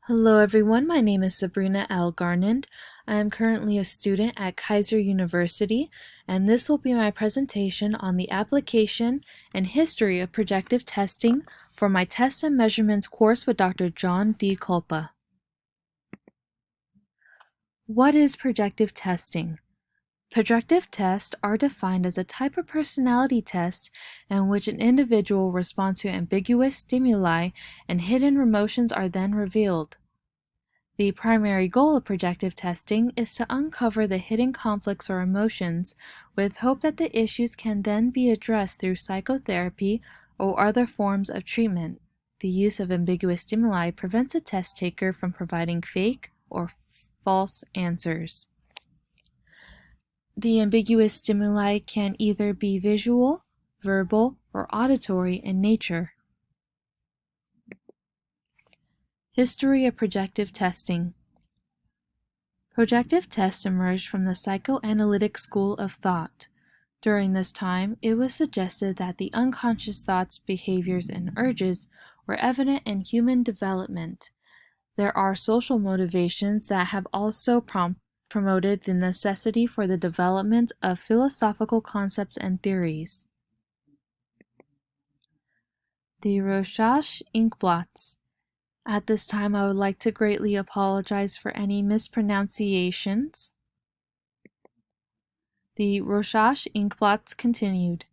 Hello everyone, my name is Sabrina L. Garnand. I am currently a student at Kaiser University, and this will be my presentation on the application and history of projective testing for my Test and Measurements course with Dr. John D. Culpa. What is projective testing? Projective tests are defined as a type of personality test in which an individual responds to ambiguous stimuli and hidden emotions are then revealed. The primary goal of projective testing is to uncover the hidden conflicts or emotions with hope that the issues can then be addressed through psychotherapy or other forms of treatment. The use of ambiguous stimuli prevents a test taker from providing fake or false answers. The ambiguous stimuli can either be visual, verbal, or auditory in nature. History of projective testing. Projective tests emerged from the psychoanalytic school of thought. During this time, it was suggested that the unconscious thoughts, behaviors, and urges were evident in human development. There are social motivations that have also promoted the necessity for the development of philosophical concepts and theories. The Rorschach Inkblots. At this time, I would like to greatly apologize for any mispronunciations. The Rorschach Inkblots continued.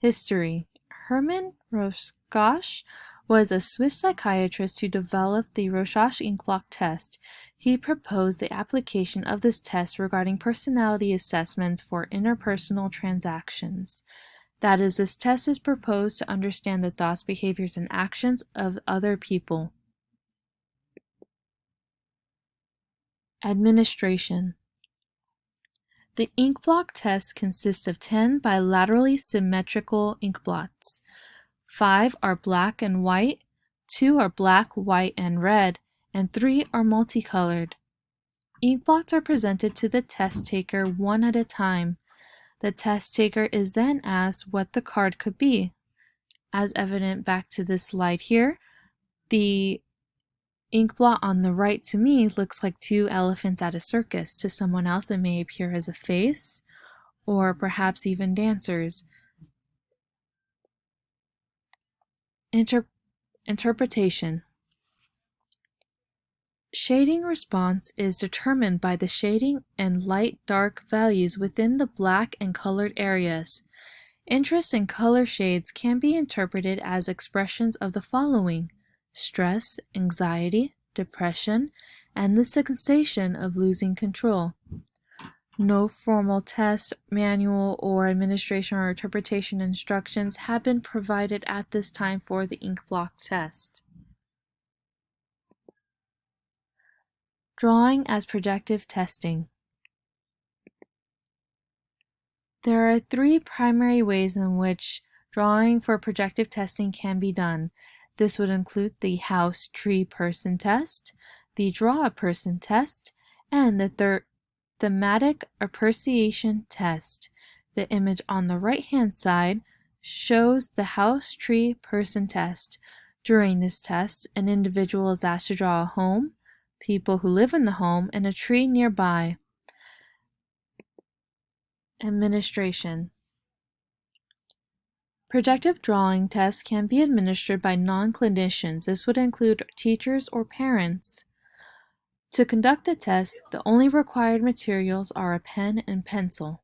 History. Hermann Rorschach was a Swiss psychiatrist who developed the Rorschach Inkblot test. He proposed the application of this test regarding personality assessments for interpersonal transactions. That is, this test is proposed to understand the thoughts, behaviors, and actions of other people. Administration. The Inkblot test consists of 10 bilaterally symmetrical inkblots. 5 are black and white, 2 are black, white, and red, and 3 are multicolored. Inkblots are presented to the test taker one at a time. The test taker is then asked what the card could be. As evident back to this slide here, the inkblot on the right to me looks like 2 elephants at a circus. To someone else it may appear as a face, or perhaps even dancers. Interpretation. Shading response is determined by the shading and light-dark values within the black and colored areas. Interest in color shades can be interpreted as expressions of the following: stress, anxiety, depression, and the sensation of losing control. No formal test, manual, or administration or interpretation instructions have been provided at this time for the Inkblot test. Drawing as projective testing. There are 3 primary ways in which drawing for projective testing can be done. This would include the house, tree, person test, the draw a person test, and the thematic apperception test. The image on the right-hand side shows the house, tree, person test. During this test, an individual is asked to draw a home, people who live in the home, and a tree nearby. Administration. Projective drawing tests can be administered by non-clinicians. This would include teachers or parents. To conduct the test, the only required materials are a pen and pencil.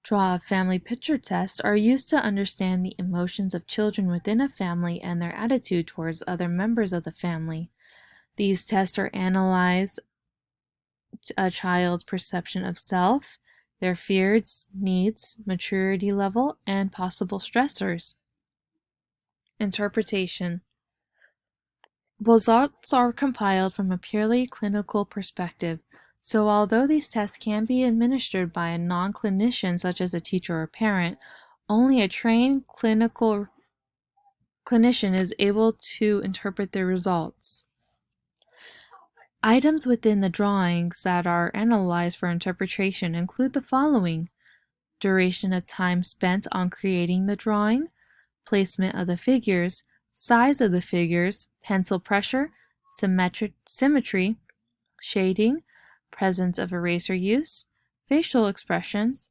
Draw a family picture tests are used to understand the emotions of children within a family and their attitude towards other members of the family. These tests are analyze a child's perception of self, their fears, needs, maturity level, and possible stressors. Interpretation. Results are compiled from a purely clinical perspective, so although these tests can be administered by a non-clinician such as a teacher or parent, only a trained clinician is able to interpret the results. Items within the drawings that are analyzed for interpretation include the following: duration of time spent on creating the drawing, placement of the figures, size of the figures, pencil pressure, symmetry, shading, presence of eraser use, facial expressions,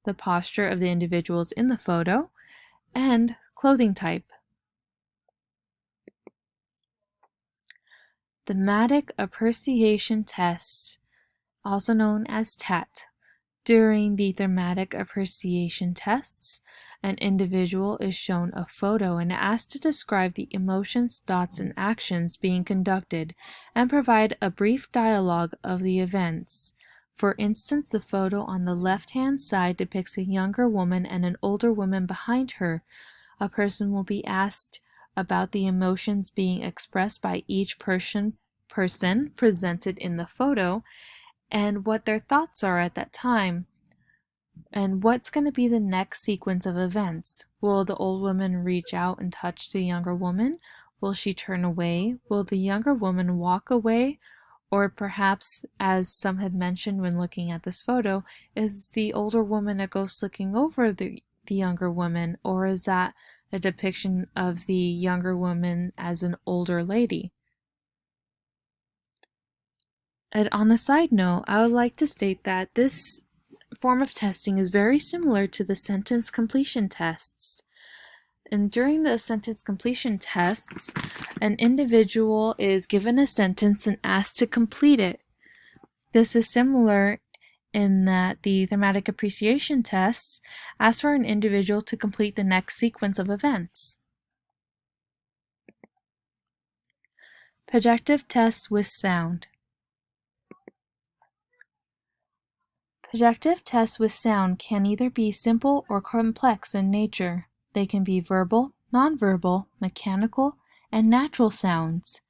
the posture of the individuals in the photo, and clothing type. Thematic apperception test, also known as TAT. During the thematic apperception tests, an individual is shown a photo and asked to describe the emotions, thoughts, and actions being conducted and provide a brief dialogue of the events. For instance, the photo on the left-hand side depicts a younger woman and an older woman behind her. A person will be asked about the emotions being expressed by each person presented in the photo and what their thoughts are at that time. And what's going to be the next sequence of events? Will the old woman reach out and touch the younger woman? Will she turn away? Will the younger woman walk away? Or perhaps, as some had mentioned when looking at this photo, is the older woman a ghost looking over the younger woman? Or is that a depiction of the younger woman as an older lady? And on a side note, I would like to state that this form of testing is very similar to the sentence completion tests. And during the sentence completion tests, an individual is given a sentence and asked to complete it. This is similar in that the thematic apperception tests ask for an individual to complete the next sequence of events. Projective tests with sound. Projective tests with sound can either be simple or complex in nature. They can be verbal, nonverbal, mechanical, and natural sounds.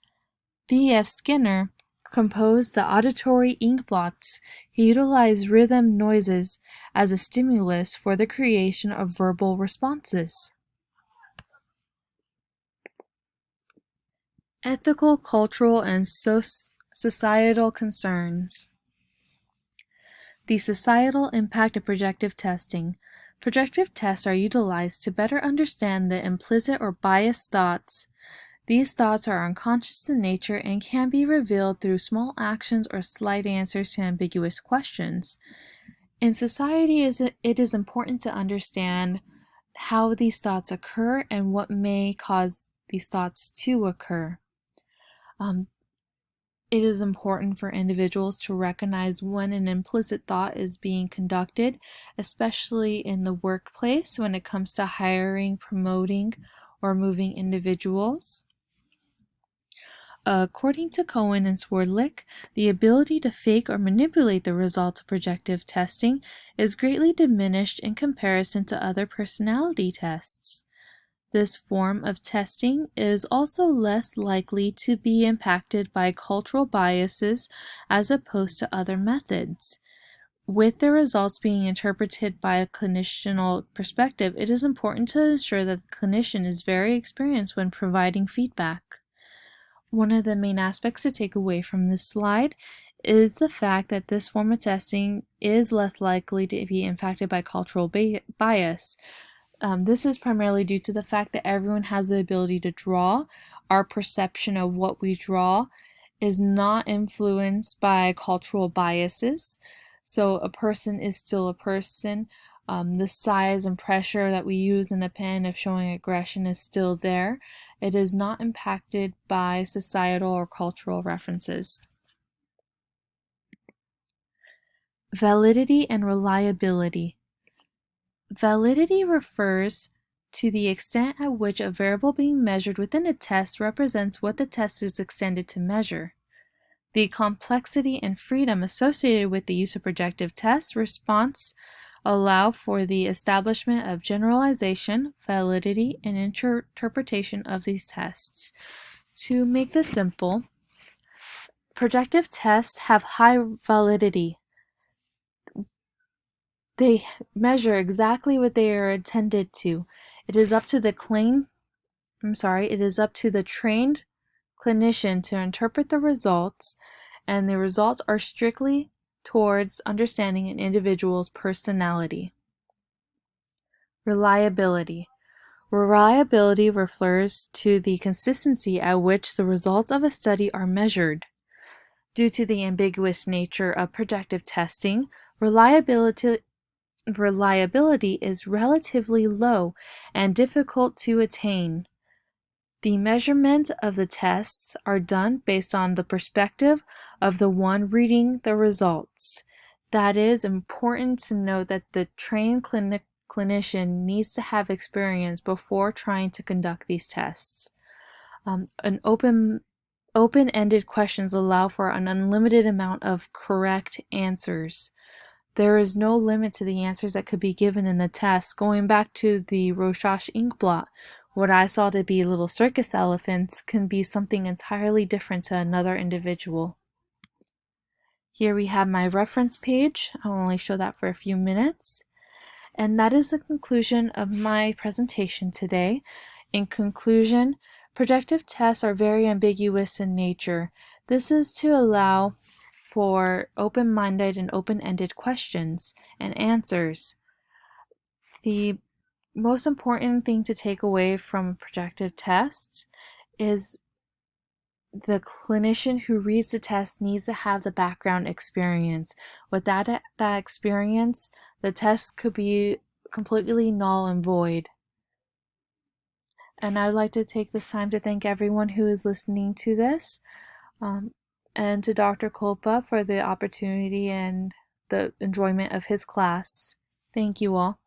B.F. Skinner composed the auditory Inkblots. He utilized rhythm noises as a stimulus for the creation of verbal responses. Ethical, cultural, and societal concerns. The societal impact of projective testing. Projective tests are utilized to better understand the implicit or biased thoughts. These thoughts are unconscious in nature and can be revealed through small actions or slight answers to ambiguous questions. In society, it is important to understand how these thoughts occur and what may cause these thoughts to occur. It is important for individuals to recognize when an implicit thought is being conducted, especially in the workplace when it comes to hiring, promoting, or moving individuals. According to Cohen and Swerdlick, the ability to fake or manipulate the results of projective testing is greatly diminished in comparison to other personality tests. This form of testing is also less likely to be impacted by cultural biases as opposed to other methods. With the results being interpreted by a clinicianal perspective, it is important to ensure that the clinician is very experienced when providing feedback. One of the main aspects to take away from this slide is the fact that this form of testing is less likely to be impacted by cultural bias. This is primarily due to the fact that everyone has the ability to draw. Our perception of what we draw is not influenced by cultural biases. So a person is still a person. The size and pressure that we use in a pen if showing aggression is still there. It is not impacted by societal or cultural references. Validity and reliability. Validity refers to the extent at which a variable being measured within a test represents what the test is extended to measure. The complexity and freedom associated with the use of projective test response allow for the establishment of generalization, validity, and interpretation of these tests. To make this simple, projective tests have high validity. They measure exactly what they are intended to. It is up to the trained clinician to interpret the results, and the results are strictly towards understanding an individual's personality. Reliability. Reliability refers to the consistency at which the results of a study are measured. Due to the ambiguous nature of projective testing, reliability is relatively low and difficult to attain. The measurement of the tests are done based on the perspective of the one reading the results. That is important to note that the trained clinician needs to have experience before trying to conduct these tests. An open-ended questions allow for an unlimited amount of correct answers. There is no limit to the answers that could be given in the test. Going back to the Rorschach Inkblot, what I saw to be little circus elephants can be something entirely different to another individual. Here we have my reference page. I'll only show that for a few minutes. And that is the conclusion of my presentation today. In conclusion, projective tests are very ambiguous in nature. This is to allow for open-minded and open-ended questions and answers. The most important thing to take away from projective tests is the clinician who reads the test needs to have the background experience. Without that experience, the test could be completely null and void. And I'd like to take this time to thank everyone who is listening to this, and to Dr. Kolpa for the opportunity and the enjoyment of his class. Thank you all.